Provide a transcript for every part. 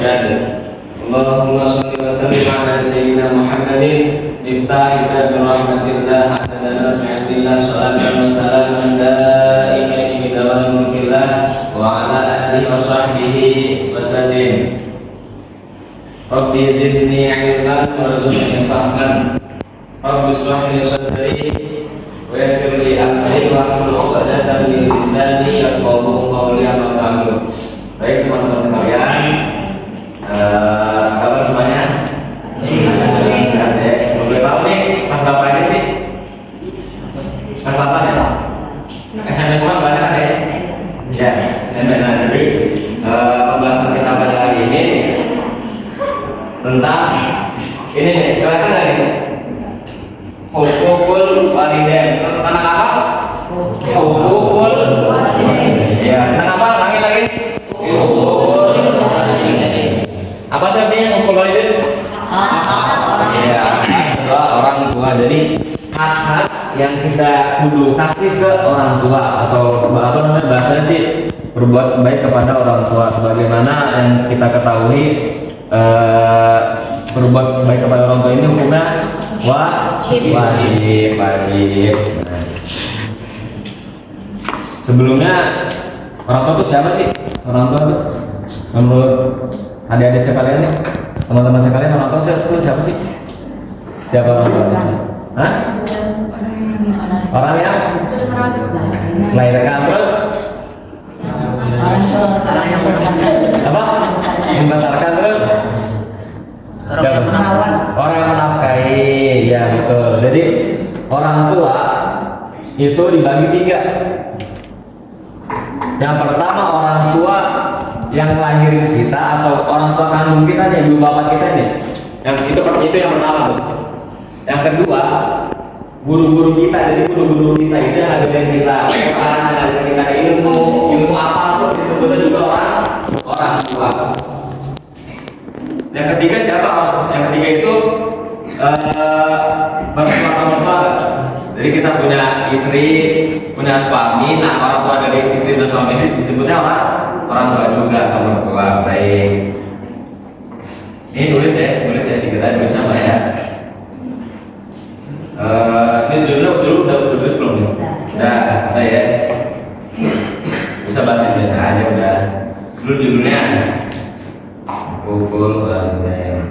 asyhad. Allahumma shalli wa sallim ala sayyidina Muhammadin miftah bab rahmatillah adada bi'illah salatan wa salaman daiman bi dawam mulkillah wa ala alihi wa sahbihi wa sallim. Rabbi zidni ilman warzuqni fahman. Rabbi shrah li sadri wa yassir li amri wahlul 'uqdatam min lisani yafqahu qawli. Amma ba'du. Baik teman-teman sekalian, kabar semuanya? Sehat ya. Boleh tahu nih pas berapa ini sih? Pas 8 ya? SMS semua banyak kan ya? Ya, SMS. Jadi pembahasan kita pada hari ini tentang ini nih, kelihatan nggak nih? Hukukul walidain. Tentang apa? Hukukul walidain. Ya, tentang apa? Lagi. Hukukul walidain. Apa sih artinya hukukul walidain? Ya, adalah orang tua. Jadi hak-hak yang kita kudu kasih ke orang tua atau apa namanya bahasanya sih berbuat baik kepada orang tua. Sebagaimana yang kita ketahui, berbuat baik kepada orang tua ini hukumnya wajib. Nah, sebelumnya orang tua itu siapa sih? Orang tua itu menurut adik-adik sekalian nih, teman-teman sekalian, orang tua itu siapa sih? Siapa orang tua? Hah? Orang yang melahirkan, terus apa? Membesarkan, terus orang yang menafkahi, ya betul. Jadi orang tua itu dibagi 3. Yang pertama orang tua yang lahirin kita atau orang tua kandung kita nih, ibu bapak kita nih. Yang itu yang pertama tuh. Yang kedua guru-guru kita. Jadi guru-guru kita itu yang ngajarin kita Quran, ngajarin kita ilmu apapun disebutnya juga orang tua. Yang ketiga siapa? Yang ketiga itu mertua. Jadi kita punya istri, punya suami. Nah, orang tua dari istri dan suami itu disebutnya orang tua juga, mertua. Baik. Ini tulis ya kita tulis sama ya. Ini dulu udah tulis belum nih? Udah ya. Bisa bahasa biasa aja udah. Dulu judulnya Hukukul walidain.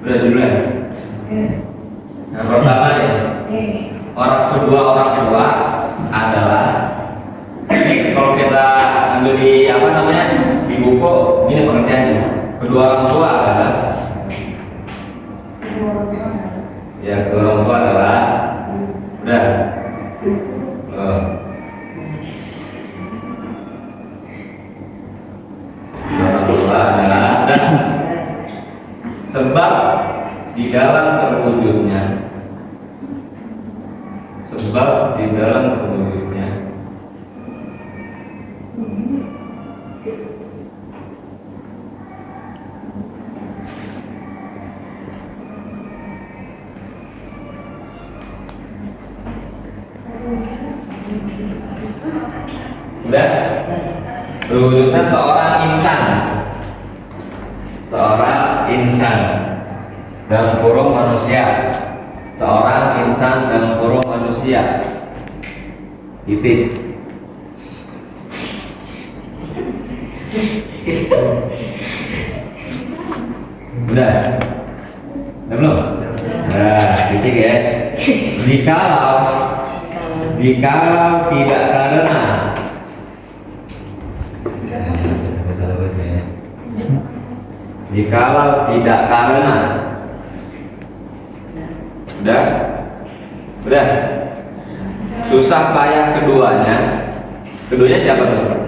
Udah judulnya. Yang pertama nih, kedua orang tua adalah ini kalau kita ambil di apa namanya di buku ini pengertiannya. Kedua orang tua adalah kedua orang tua adalah udah orang tua adalah sebab di dalam terwujudnya terwujudnya seorang insan dalam kurung manusia, titik. Udah belum? Nah, titik ya. Jikalau tidak karena udah susah payah keduanya siapa tuh?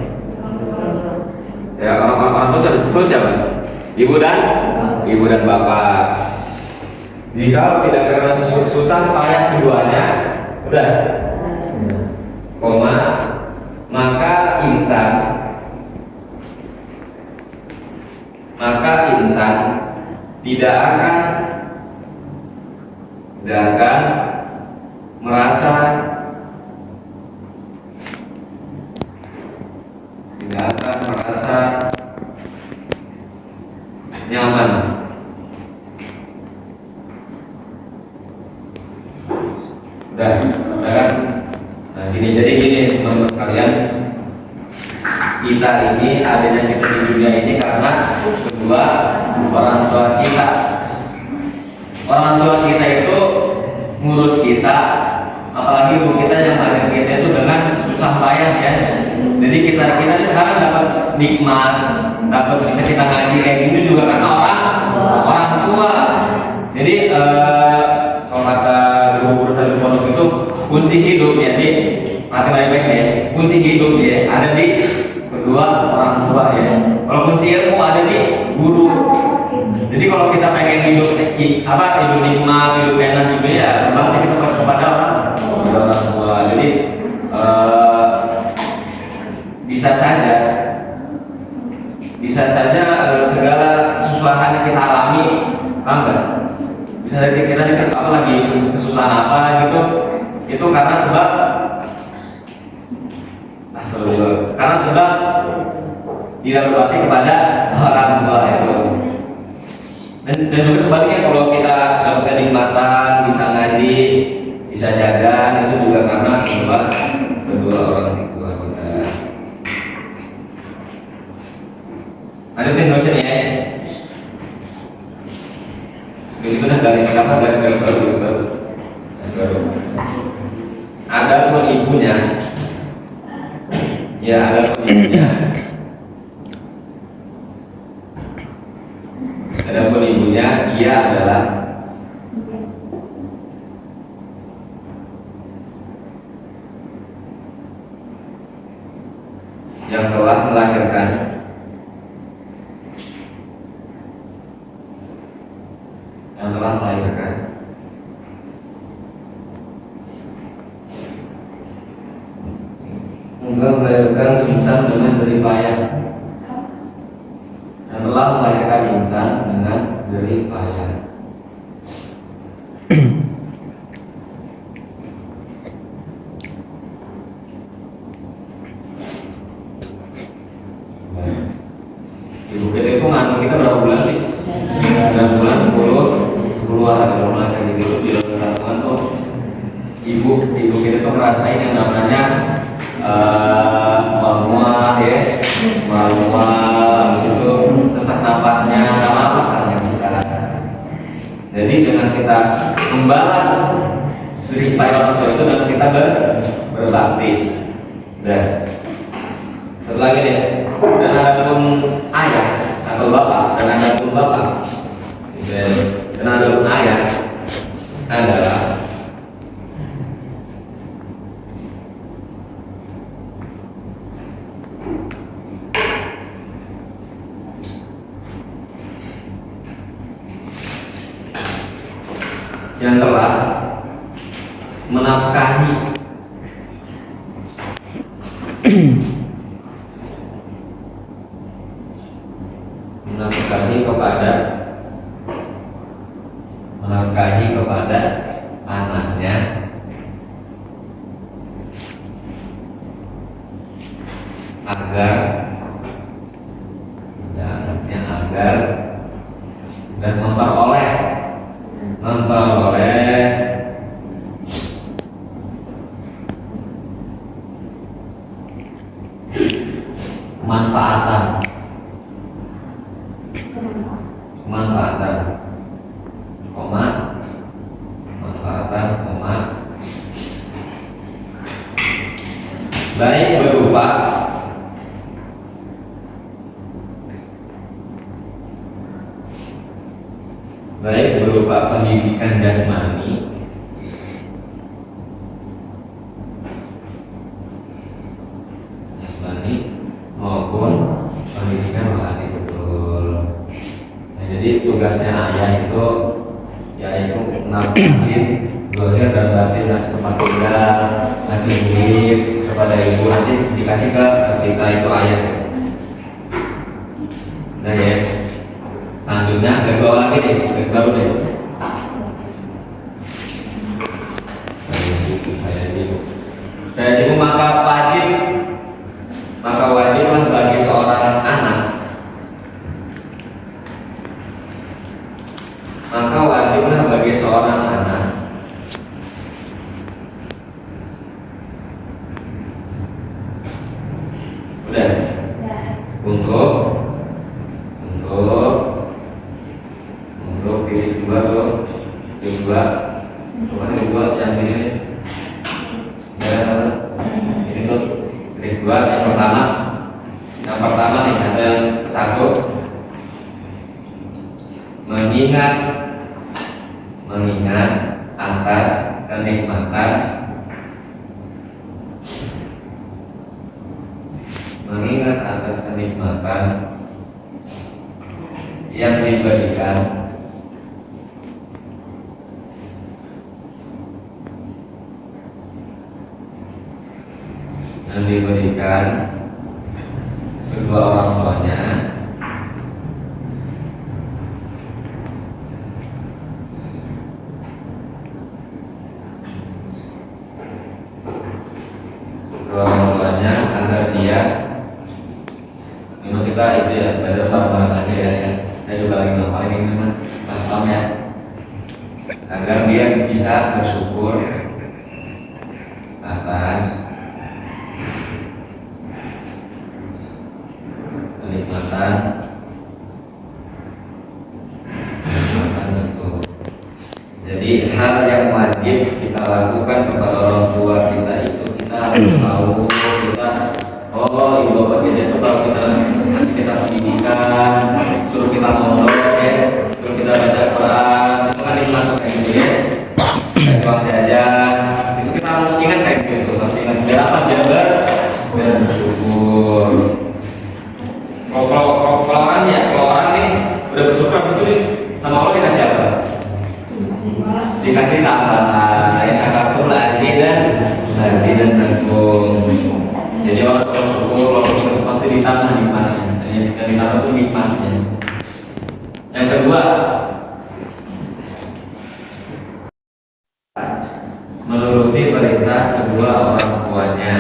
Ya orang tua siapa? Ibu dan bapak. Jika tidak karena susah payah keduanya, udah maka insan tidak akan Udah kan? Nah gini, jadi gini teman-teman sekalian, kita ini adanya kita di dunia ini karena kedua orang tua kita. Orang tua kita itu ngurus kita, apalagi ibu kita yang lahir kita itu dengan susah payah ya. Jadi kita sekarang dapat nikmat, dapat bisa kita ngaji kayak gini juga karena orang tua. Jadi kalau kata guru dari pondok itu kunci hidup ya, jadi mati baik-baik ya. Kunci hidup ya ada di kedua orang tua ya. Kalau kunci ilmu ada di guru. Jadi kalau kita pengen hidup hidup nikmat, hidup enak juga ya, berbakti kita kepada orang tua. Jadi bisa saja segala kesusahan yang kita alami, paham nggak? Bisa saja kita apa lagi kesusahan apa gitu, itu karena sebab tidak berbakti kepada orang tua itu. Dan juga sebaliknya, kalau kita dapat kenikmatan, bisa ngaji, bisa jaga, itu juga karena kedua orang tua kita. Lanjutin dosen ya. Biasanya garis baru. Ada pun ibunya. Ya, ada pun ibunya. Adapun ibunya, ia adalah yang telah melahirkan. Enggak melahirkan insan dengan jerih payah. Dan telah melahirkan insan dengan jerih payah. Ibu kita itu ngandung kita berapa bulan sih? 9 bulan, 10 hari normal kayak gitu. Di dalam kandungan tuh ibu kita tuh ngerasain yang namanya mual ya, habis itu sesak nafasnya sama makannya kita. Jadi dengan kita membalas jerih payah orang tua itu dengan kita berbakti. Satu lagi nih, dan ada pun ayah atau bapak, dan ada pun bapak, dan ada pun ayah adalah yang telah menafkahi kepada anaknya agar dan memperoleh manfaatan baik berupa pendidikan jasmani maupun pendidikan rohani, betul. Nah, jadi tugasnya ayah itu nafkahin zahir dan batin, ngasih tempat tinggal, ngasih duit kepada ibu, nanti dikasih ke kita itu ayah. Nah ya, selanjutnya dari bawah lagi nih, dari baru nih. Dan ibu maka wajiblah bagi seorang anak, Udah. Untuk titik dua tuh, titik dua yang ini. Ini tuh titik dua yang pertama. Yang pertama nih ada yang satu. Mengingat atas kenikmatan yang diberikan kedua orang tuanya agar dia, memang kita itu ya belajar bareng-bareng aja ya, saya juga lagi ngapalin ini memang paham ya, agar dia bisa bersyukur atas kenikmatan itu. Jadi hal yang wajib kita lakukan kepada orang tua kita itu kita harus tahu, ibu bapak kita itu kalau kita kasih kita pendidikan, suruh kita mondok ya, suruh kita baca Quran, itu kan nikmat kayak gitu ya. Kasih uang jajan, itu kita harus ingat kayak gitu, harus ingat biar apa, biar bersyukur. Kalau orang nih udah bersyukur itu sama Allah dikasih apa? Dikasih tambahan, ya syakartum dan tanggung. Jadi orang bersyukur, kalau pasti ditambah nikmatnya. Dan ditambah itu nikmatnya. Yang kedua, menuruti perintah kedua orang tuanya.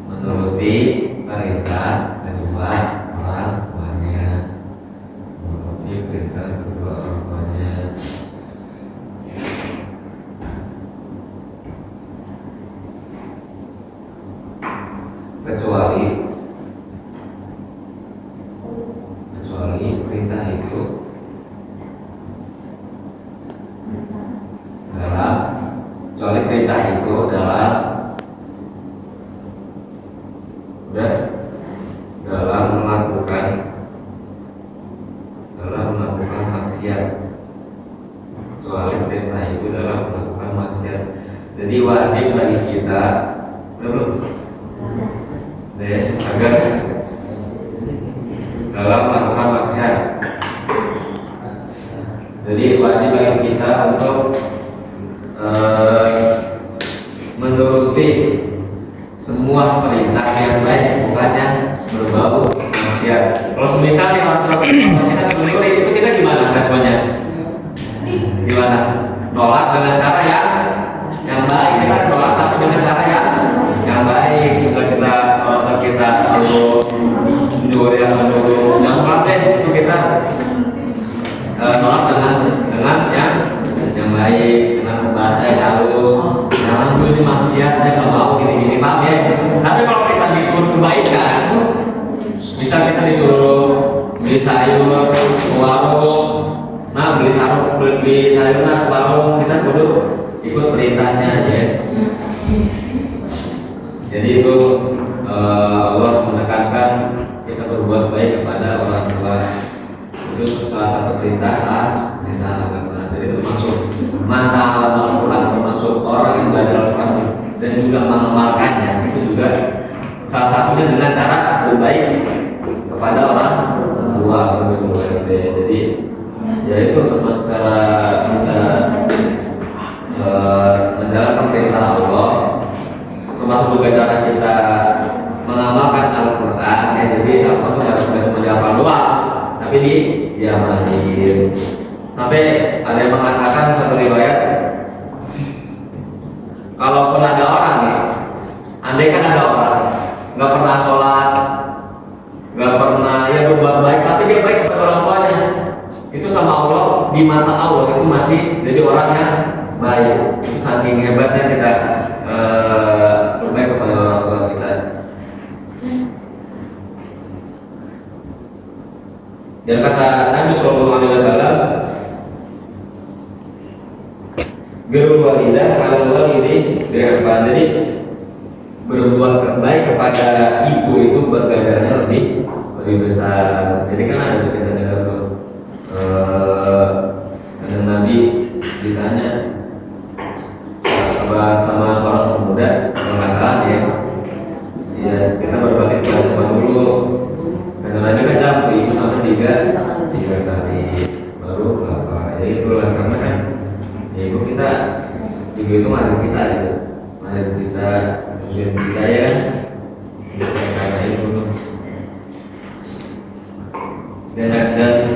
Menuruti perintah kedua orang tuanya. Menuruti perintah kedua orang tuanya. Kecuali perintah itu dalam melakukan maksiat. Kecuali perintah itu dalam melakukan maksiat. Jadi wajib bagi kita agar dalam melakukan maksiat. Jadi wajib bagi kita untuk menuruti semua perintah yang baik, bukan yang berbau maksiat. Kalau misalnya orang tua kita menuruti itu, kita gimana responnya? Gimana? Tolak dengan cara yang baik. Kita tolak tapi dengan cara yang baik. Misal kita perlu menyuruh jangan sholat deh, itu kita tolak dengan yang baik, dengan bahasa yang halus. Jangan dulu ini maksiat, saya nggak mau gini pak ya. Tapi kalau kita disuruh kebaikan, bisa kita disuruh beli sayur ke warung, beli sayur ke warung, kita kudu ikut perintahnya ya. Jadi itu Allah menekankan kita berbuat baik kepada orang tua. Itu salah satu perintah agama. Jadi itu masuk mata Al-Quran, termasuk orang yang belajar Al-Quran dan juga mengamalkannya. Itu juga salah satunya dengan cara berbaik kepada orang tua. Jadi ya itu untuk cara kita menjalankan perintah Allah, termasuk juga cara kita mengamalkan Al-Quran. Jadi Al-Quran bukan cuma dihafal doang, tapi diamalin. Sampai ada yang mengatakan satu riwayat, kalaupun ada orang nih, andai kan ada orang nggak pernah sholat, nggak pernah berbuat baik, tapi dia baik kepada orang tuanya, itu sama Allah, di mata Allah itu masih jadi orang yang baik. Itu saking hebatnya kita berbaik kepada orang tua kita. Dan kata Nabi Shallallahu Alaihi Wasallam, gerul walidah kalau walidi direfan. Jadi berbuat baik kepada ibu itu bergandarannya lebih besar. Jadi kan ada cerita tuh, ada Nabi ditanya sama seorang pemuda, kalau nggak salah ya kita berbagi kepada dulu. Karena Nabi kan jawab ibu sampai tiga kali baru berapa. Jadi itulah karena kan ibu kita, ibu itu mahir kita gitu, mahir bisa musuhin kita ya kan. Karena ibu tuh dan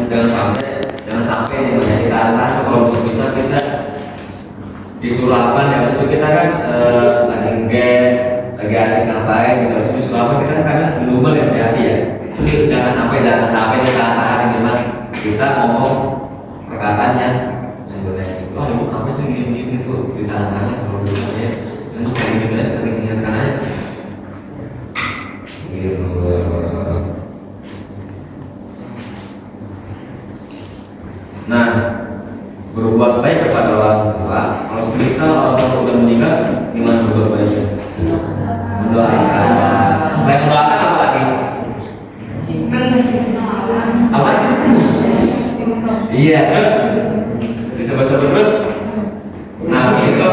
jangan sampai nih banyak kita atas. Kalau bisa kita disulapan ya, itu kita kan lagi game, lagi asik ngapain gitu. Disulapan kita kan kadang global ya, hati-hati ya. Jadi jangan sampai kita tahan memang kita ngomong perkataannya. Wah ibu apa sih gini tuh ditahan kalau misalnya memang sering ingatkan aja gitu. Nah, berbuat baik kepada orang tua. Kalau misal orang tua sudah meninggal, gimana berbuat baiknya? Mendoakan. Selain mendoakan apa lagi? Apa? Iya, terus disebut terus. Nah, itu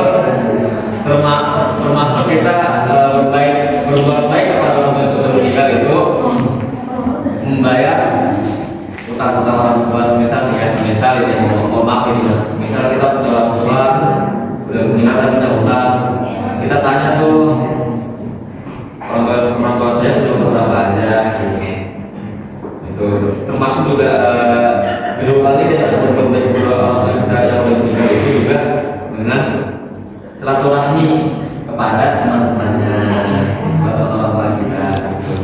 termasuk kita berbuat baik kepada orang tua sudah meninggal itu membayar utang-utang orang tua. Semisal ini mohon maaf ini, semisal kita punya orang tua udah meninggal tapi punya utang, kita tanya tuh orang tua saya punya utang berapa aja gitu. Itu termasuk juga kedua kali kita berbuat baik kepada orang tua kita yang udah meninggal itu juga dengan silaturahmi kepada teman-temannya, orang tua kita gitu.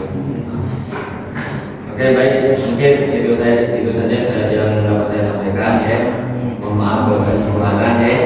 Oke, baik, mungkin itu saja yang dapat saya sampaikan ya. Mohon maaf kalau ada kekurangan ya.